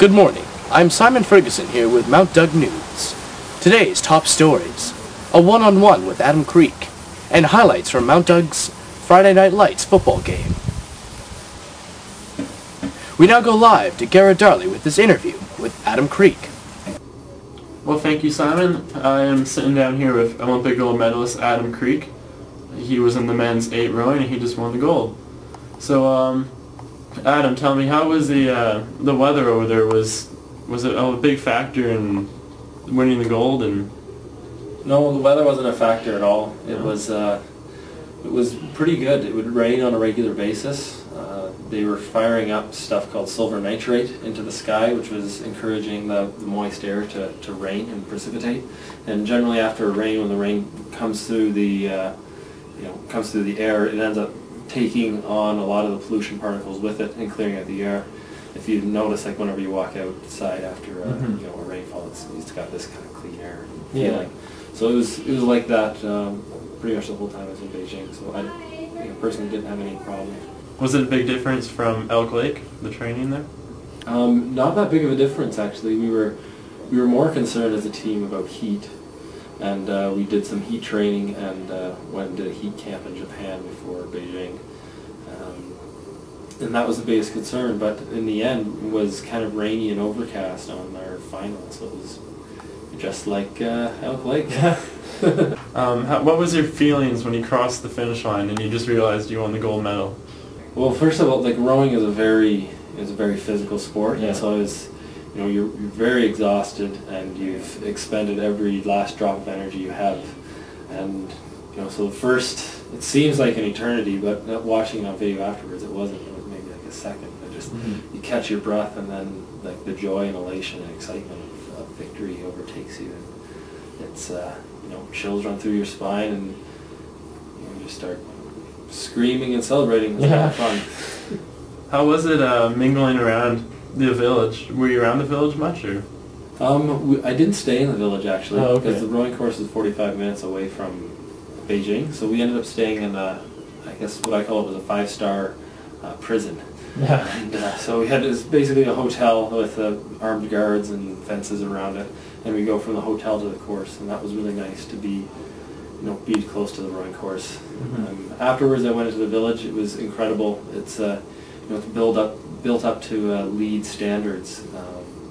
Good morning. I'm Simon Ferguson here with Mount Doug News. Today's top stories: a one-on-one with Adam Creek, and highlights from Mount Doug's Friday Night Lights football game. We now go live to Garrett Darley with this interview with Adam Creek. Well, thank you, Simon. I am sitting down here with Olympic gold medalist Adam Creek. He was in the men's 8 rowing and he just won the gold. So, Adam, tell me, how was the weather over there? Was it a big factor in winning the gold? And no, the weather wasn't a factor at all. It was pretty good. It would rain on a regular basis. They were firing up stuff called silver nitrate into the sky, which was encouraging the moist air to rain and precipitate. And generally, after a rain, when the rain comes through the air, it ends up taking on a lot of the pollution particles with it and clearing out the air. If you notice, like whenever you walk outside after a rainfall, it's got this kind of clean air feeling. So it was like that pretty much the whole time I was in Beijing. So I personally didn't have any problem. was it a big difference from Elk Lake, the training there? Not that big of a difference, actually. We were more concerned as a team about heat, and we did some heat training and went and did a heat camp in Japan before Beijing. And that was the biggest concern, but in the end it was kind of rainy and overcast on our final, so it was just like Elk Lake. What was your feelings when you crossed the finish line and you just realized you won the gold medal? Well, first of all, like rowing is a very physical sport, and so you're very exhausted and you've expended every last drop of energy you have, and so the first, it seems like an eternity, but watching it on video afterwards, it wasn't. It was maybe like a second. It just you catch your breath, and then like the joy and elation and excitement of victory overtakes you, and it's chills run through your spine, and you just start screaming and celebrating. It was a lot of fun. How was it mingling around the village? Were you around the village much, or? I didn't stay in the village actually, because okay. the rowing course is 45 minutes away from Beijing, so we ended up staying in I guess what I call it was a 5-star prison. Yeah. And so we had basically a hotel with armed guards and fences around it, and we go from the hotel to the course, and that was really nice to be close to the rowing course. Afterwards, I went into the village. It was incredible. It's it's built up to LEED standards. I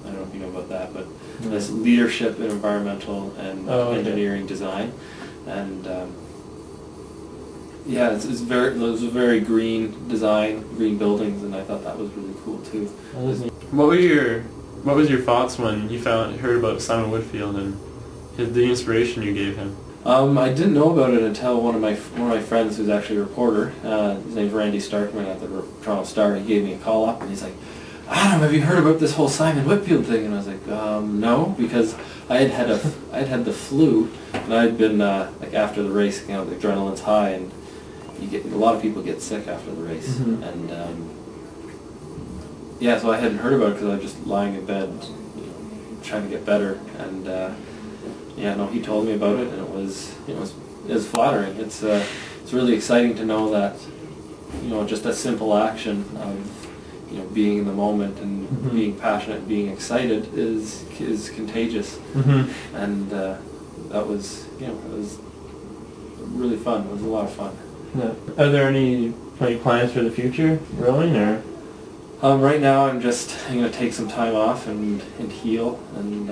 don't know if you know about that, but there's leadership in environmental and engineering design, and it was a very green design, green buildings, and I thought that was really cool too. What was your thoughts when you heard about Simon Whitfield and the inspiration you gave him? I didn't know about it until one of my friends, who's actually a reporter, his name's Randy Starkman at the Toronto Star. He gave me a call up and he's like, "Adam, have you heard about this whole Simon Whitfield thing?" And I was like, "No," because I had the flu, and I had been like after the race, the adrenaline's high, and a lot of people get sick after the race, and so I hadn't heard about it because I was just lying in bed, trying to get better, and he told me about it, and it was flattering. It's really exciting to know that just a simple action of being in the moment and being passionate and being excited is contagious, and that was it was really fun. It was a lot of fun. Yeah. Are there any plans for the future, rowing, or? Right now, I'm going to take some time off and heal and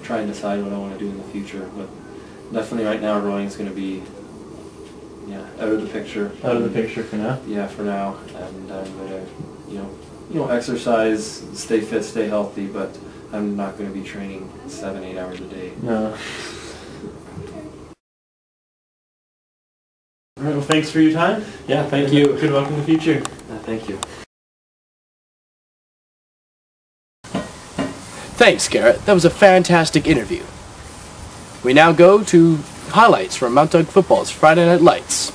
try and decide what I want to do in the future. But definitely, right now, rowing is going to be out of the picture. Out of the picture for now. Yeah, for now, and I'm going to exercise, stay fit, stay healthy, but I'm not going to be training 7-8 hours a day. No. All right, well, thanks for your time. Yeah, thank you. Good luck in the future. Thank you. Thanks, Garrett. That was a fantastic interview. We now go to highlights from Mount Doug football's Friday Night Lights.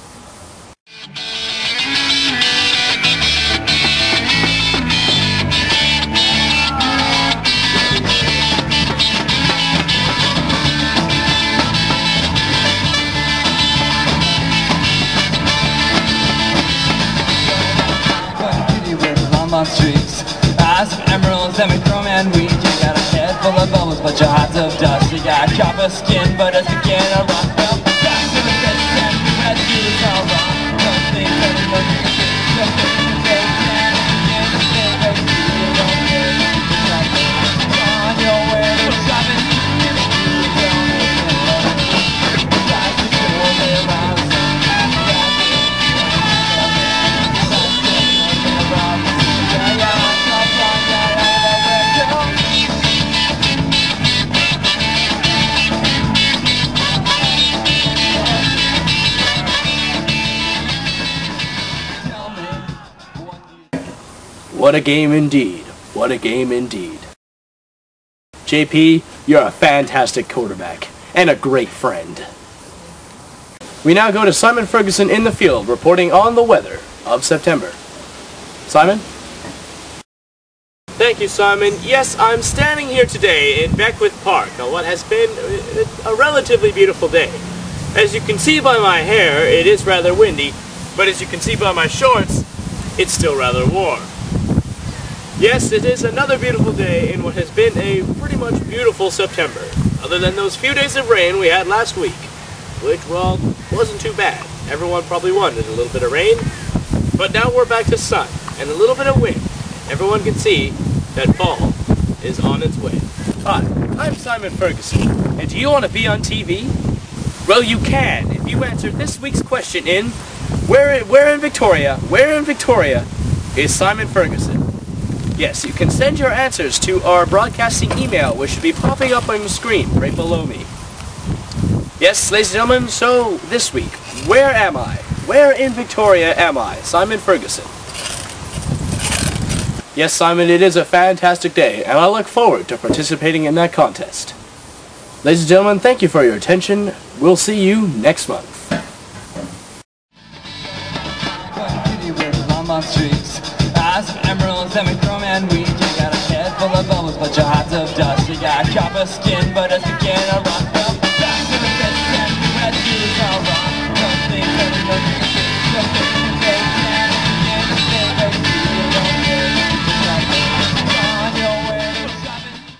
On streets, eyes of emeralds, let me throw me your heart's of dust. You got copper skin, but it's again a rock. Well, back to the best friend, as you was all wrong. Some things that you look at, some things that you can, and the thing that you don't care. On your way to shopping, if you don't know, tries to show me around. What a game indeed. What a game indeed. JP, you're a fantastic quarterback and a great friend. We now go to Simon Ferguson in the field reporting on the weather of September. Simon? Thank you, Simon. Yes, I'm standing here today in Beckwith Park on what has been a relatively beautiful day. As you can see by my hair, it is rather windy, but as you can see by my shorts, it's still rather warm. Yes, it is another beautiful day in what has been a pretty much beautiful September, other than those few days of rain we had last week, which, well, wasn't too bad. Everyone probably wanted a little bit of rain, but now we're back to sun and a little bit of wind. Everyone can see that fall is on its way. Hi, I'm Simon Ferguson, and do you want to be on TV? Well, you can if you answer this week's question in Where in Victoria is Simon Ferguson? Yes, you can send your answers to our broadcasting email, which should be popping up on the screen right below me. Yes, ladies and gentlemen, so this week, where am I? Where in Victoria am I? Simon Ferguson. Yes, Simon, it is a fantastic day, and I look forward to participating in that contest. Ladies and gentlemen, thank you for your attention. We'll see you next month. Eyes of emeralds and chrome and wheat. You got a head full of bubbles, but your heart's of dust. You got copper skin, but it's again a rock. Well, back to the best friend, as you was all wrong. Some things that you look at, some things that you can, and the thing that you don't care. On your way to shopping.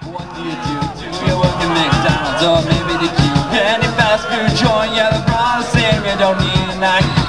What do you do? Do you work at McDonald's or maybe the Q? Any fast food joint, yeah, the bras same. You don't need a night.